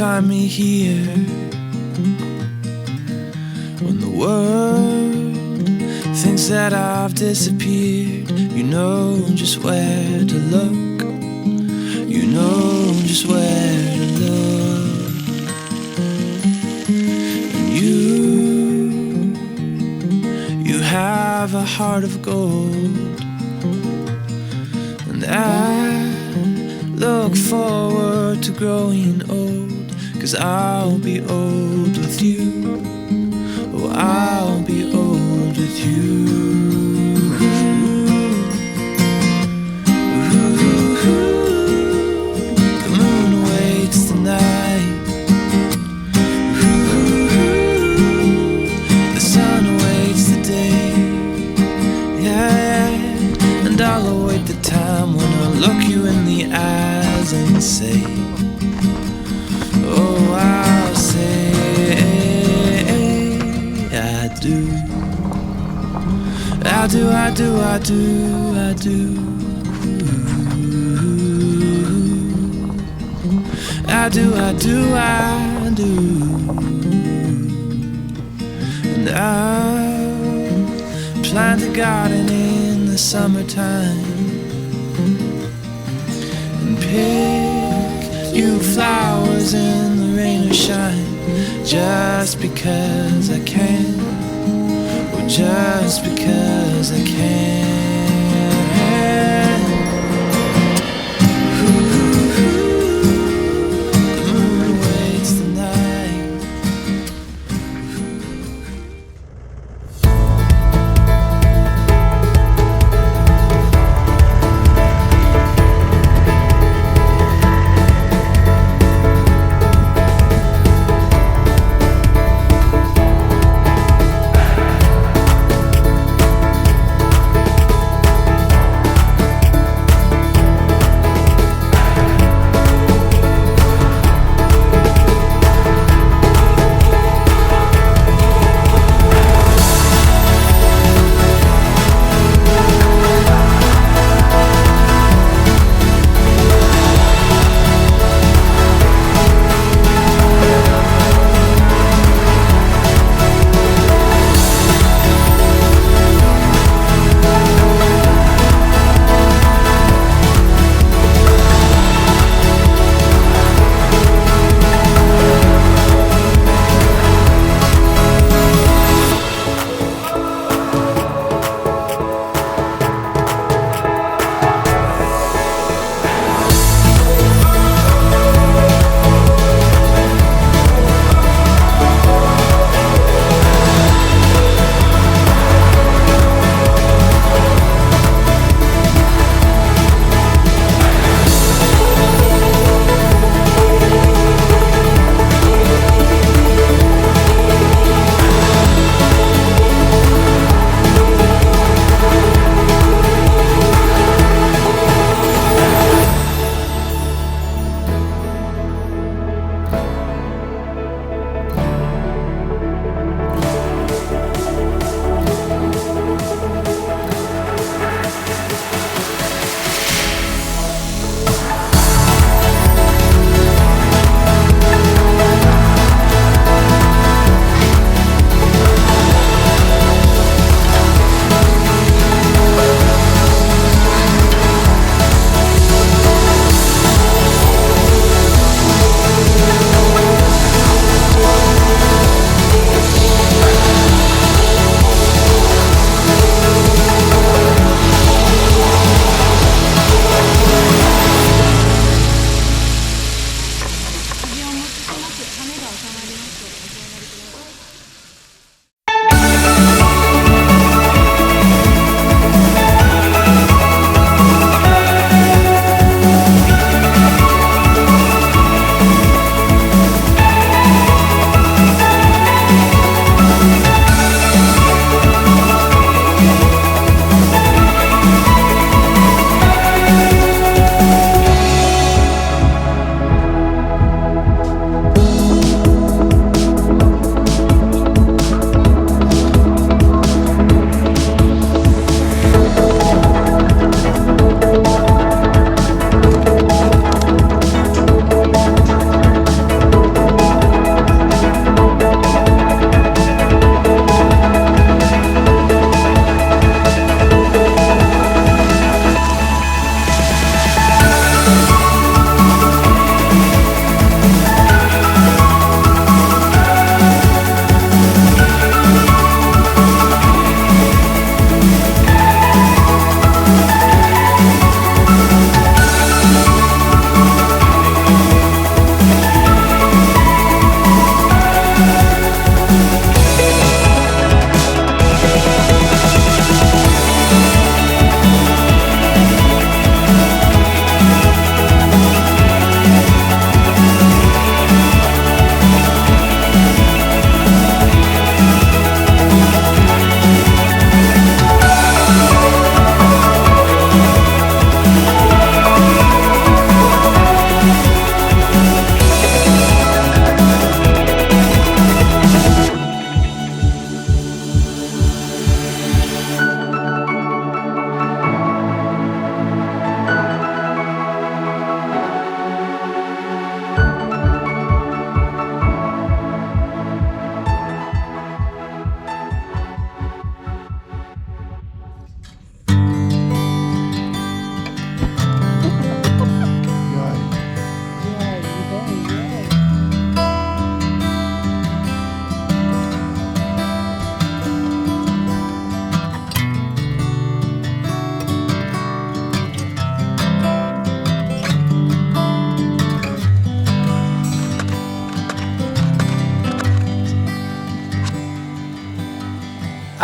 find me here when the world thinks that I've disappeared. You know just where to look. You know just where to look. And you have a heart of gold. And I look forward to growing old, 'cause I'll be old with you. Oh, I'll be old with you. The moon awaits the night. The sun awaits the day. Yeah, and I'll await the time when I'll look you in the eyes and say, oh, I'll say I do. I do, I do, I do, I do. I do, I do, I do. And I'll plant a garden in the summertime and pick you flowers in the rain or shine, just because I can. Just because I can. The moon awaits the night.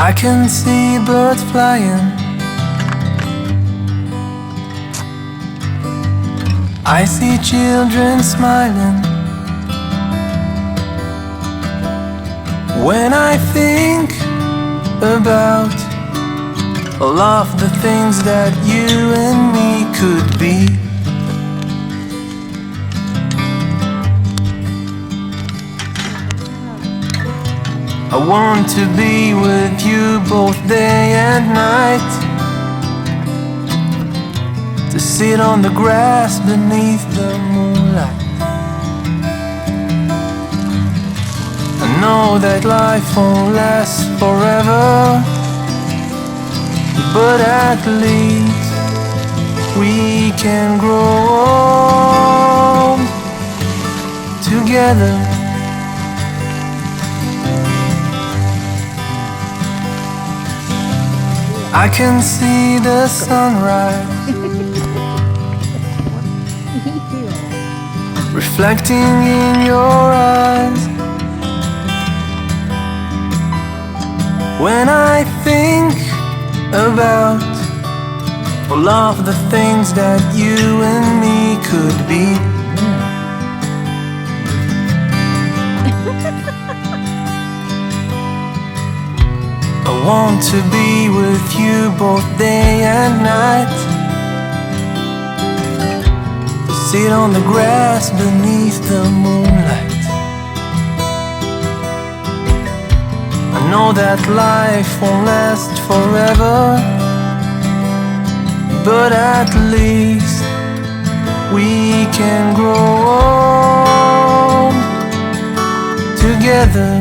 I can see birds flying. I see children smiling. When I think about all of the things that you and me could be, I want to be with you both day and night, to sit on the grass beneath the moonlight. I know that life won't last forever, but at least we can grow old together. I can see the sunrise reflecting in your eyes. When I think about all of the things that you and me could be, I want to be with you both day and night, to sit on the grass beneath the moonlight. I know that life won't last forever, but at least we can grow old together.